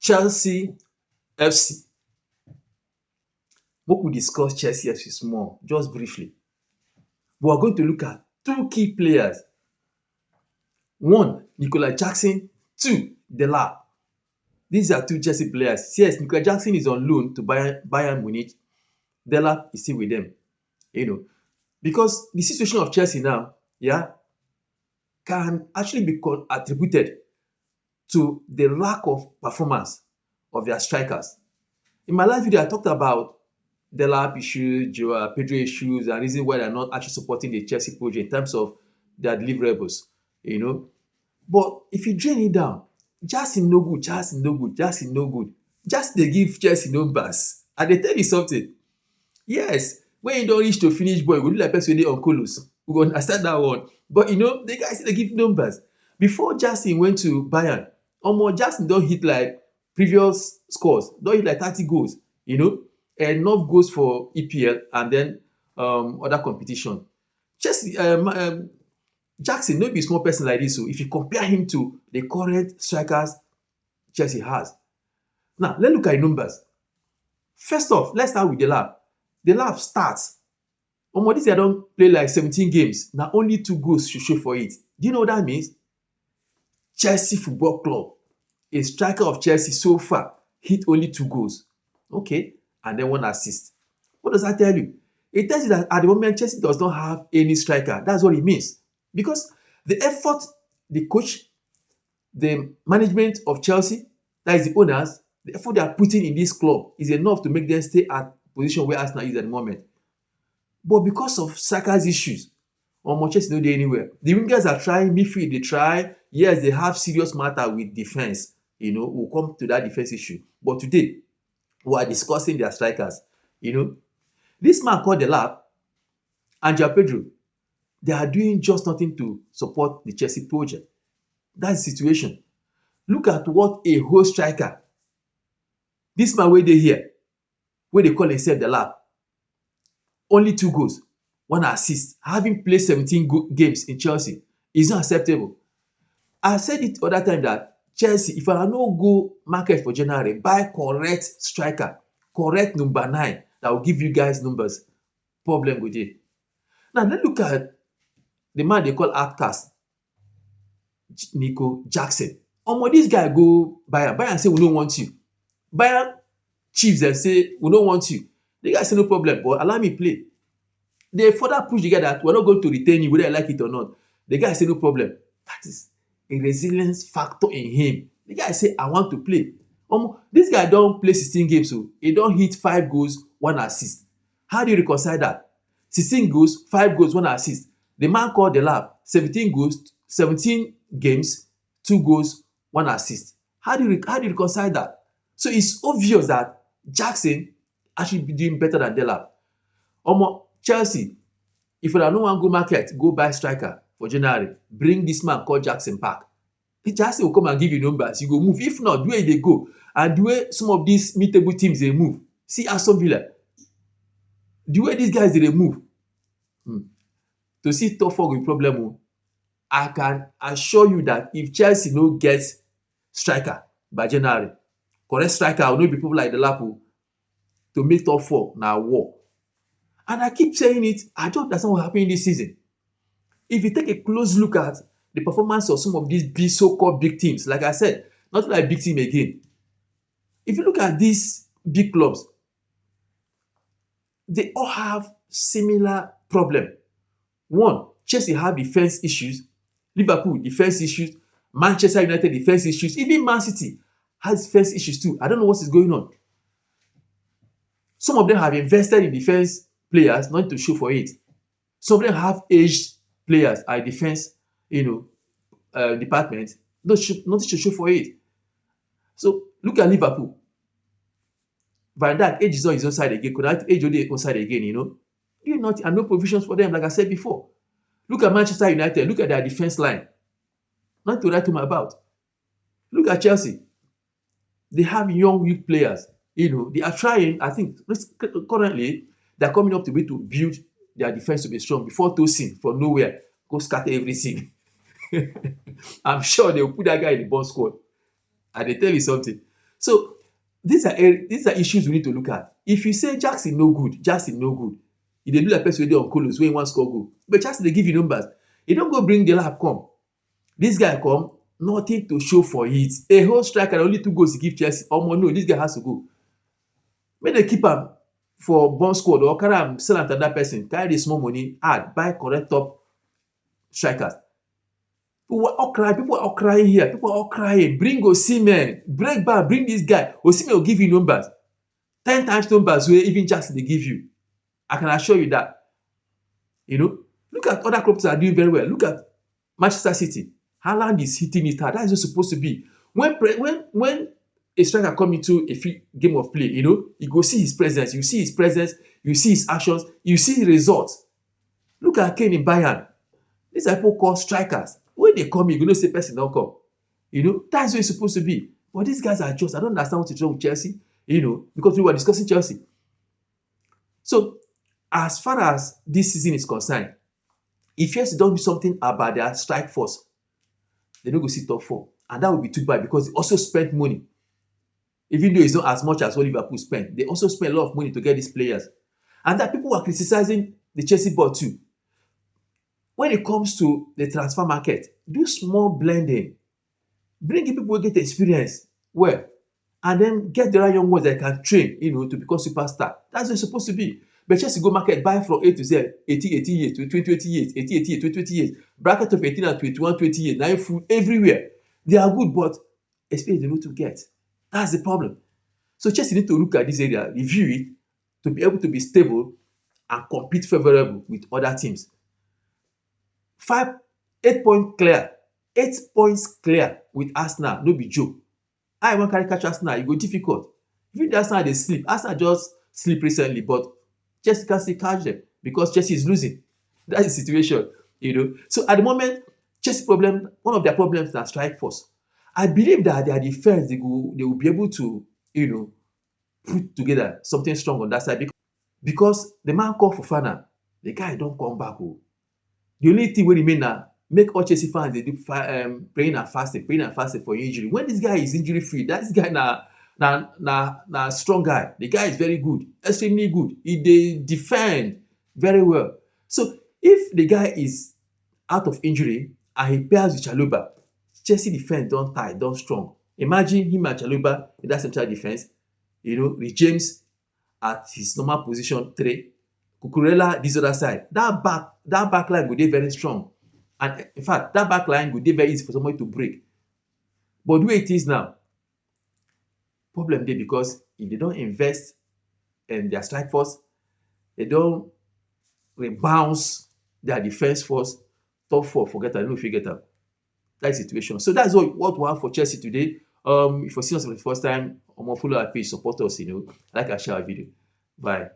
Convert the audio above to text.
Chelsea FC. Make we discuss Chelsea FC small, just briefly. We are going to look at two key players. One, Nicolas Jackson. Two, Delap. These are two Chelsea players. Yes, Nicolas Jackson is on loan to Bayern Munich. Delap is still with them. You know, because the situation of Chelsea now, yeah, can actually be attributed to the lack of performance of their strikers. In my last video, I talked about Delap issues, Pedro issues, and reason why they're not actually supporting the Chelsea project in terms of their deliverables. You know, but if you drain it down, Jackson no good, Jackson no good, Jackson no good. Just dey give Chelsea numbers. And they tell you something. Yes, when you don reach to finish ball, you go do like person wey dey on colos. We go understand that one. But you know, the guy still dey give numbers. Before Jackson went to Bayern, Jackson don hit like previous scores, don hit like 30 goals, you know, enough goals for EPL and then other competition. Chelsea, Jackson no be small person like this. So if you compare him to the current strikers Chelsea has. Now, let's look at the numbers. First off, let's start with Delap. Delap starts. This guy don play like 17 games. Na only 2 goals should show for it. Do you know what that means? Chelsea Football Club, a striker of Chelsea so far, hit only 2 goals. Okay, and then 1 assist. What does that tell you? It tells you that at the moment Chelsea does not have any striker. That's what it means. Because the effort the coach, the management of Chelsea, that is the owners, the effort they are putting in this club is enough to make them stay at position where Arsenal is at the moment. But because of strikers issues, Chelsea no dey anywhere. The wingers are trying, midfield they try. Yes, they have serious matter with defense. You know, we'll come to that defense issue. But today, we are discussing their strikers. You know, this man called Delap and João Pedro, they are doing just nothing to support the Chelsea project. That's the situation. Look at what a whole striker, this man wey dey here, wey dey call himself Delap, only 2 goals, 1 assist, having played 17 games in Chelsea, is not acceptable. I said it other time that Chelsea, if I no go market for January, buy correct striker, correct number 9 that will give you guys numbers, problem go dey. Now let's look at the man they call outcast, Nico Jackson. This guy go Bayern. Bayern say we no want you. Bayern chiefs dem say we no want you. The guy say no problem, but allow me play. They further push the guy that we're not going to retain you whether I like it or not. The guy say no problem. That is a resilience factor in him. The guy say I want to play. This guy don play 16 games, so he don hit 5 goals, 1 assist. How do you reconcile that? 16 goals, 5 goals, 1 assist. The man called Delap, 17 goals, 17 games, 2 goals, 1 assist. How do you reconcile that? So it's obvious that Jackson actually be doing better than Delap. Chelsea, if una no wan go market, go buy striker for January. Bring this man called Jackson back. Jackson will come and give you numbers. You go move. If not, the way they go and the way some of these mid-table teams they move. See Aston Villa. The way these guys they move. To see top 4 with problem, I can assure you that if Chelsea no get striker by January, correct striker will not be people like Delap to make top 4 na war. And I keep saying it, I don't understand what happened this season. If you take a close look at the performance of some of these big so-called big teams, like I said, not like big team again. If you look at these big clubs, they all have similar problem. One, Chelsea have defense issues, Liverpool defense issues, Manchester United defense issues, even Man City has defense issues too. I don't know what is going on. Some of them have invested in defense players, not to show for it. Some of them have aged players at defense, department, not to show for it. So look at Liverpool. Van Dijk, age is on his own side again. Could age on his own side again, Do not and no provisions for them, like I said before. Look at Manchester United. Look at their defense line. Not to write him about. Look at Chelsea. They have young youth players. They are trying. I think currently they're coming up to be to build their defense to be strong before Tosin from nowhere go scatter everything. I'm sure they'll put that guy in the bomb squad. And they tell you something. So these are issues we need to look at. If you say Jackson no good, Jackson no good, e dey do like person wey dey on colos wey wan score goal, but Jackson dey give you numbers. E don go bring Delap come. This guy come, nothing to show for it. A whole striker only 2 goals he give Chelsea. Omo no, this guy has to go. Make dem keep am for bomb squad or carry am sell am to another person, carry the small money add buy correct top strikers. People are all crying here. People are all crying. Bring Osimhen, break back, bring this guy. Osimhen will give you numbers. 10 times numbers wey even Jackson dey give you. I can assure you that. You know, look at other clubs that are doing very well. Look at Manchester City. Haaland is hitting it hard. That is not supposed to be. When a striker come into a game of play, you know, you go see his presence. You see his presence. You see his actions. You see his results. Look at Kane in Bayern. These are people called strikers. When they come, you go know say person don come. You know, that's where it's supposed to be. But these guys are just, I don't understand what is wrong with Chelsea, you know, because we were discussing Chelsea. So, as far as this season is concerned, if Chelsea don't do something about their strike force, they don't go see top 4. And that would be too bad because they also spent money. Even though it's not as much as what Liverpool spent, they also spent a lot of money to get these players. And that people were criticizing the Chelsea board too. When it comes to the transfer market, do small blending. Bring in people who get experience well, and then get the right young ones that can train, you know, to become superstar. That's what it's supposed to be. But Chelsea go market, buy from A to Z, 80 years, 20 years, 80 years, 20 years, bracket of 18 and 21, 20 years, now food everywhere. They are good, but experience they need to get. That's the problem. So Chelsea need to look at this area, review it, to be able to be stable and compete favorable with other teams. 8 points clear. 8 points clear with Arsenal, no be joke. How you wan carry catch Arsenal? E go difficult. Even the Arsenal dey sleep. Arsenal just sleep recently, but Chelsea can still catch them because Chelsea is losing. That's the situation, you know. So at the moment, Chelsea problem, one of their problems na strike force. I believe that their defense, they will be able to, you know, put together something strong on that side because the man called Fofana, the guy don come back. Oh. The only thing wey remain na make all Chelsea fans dey do praying and fasting for injury. When this guy is injury free, that guy na strong guy. The guy is very good, extremely good. He dey defend very well. So if the guy is out of injury and he pairs with Chalobah, Chelsea defense don tight, don strong. Imagine him and Chalobah in that central defense. You know, Rich James at his normal position 3. Cucurella this other side. That back line go dey very strong. And in fact, that back line go dey very easy for somebody to break. But the way it is now, problem dey because if they don't invest in their strike force, they don't rebounce their defense force, top 4, forget am, no fit get am. That situation. So that's what we have for Chelsea today. If you see us for the first time, follow our page, support us, you know, like and share our video. Bye.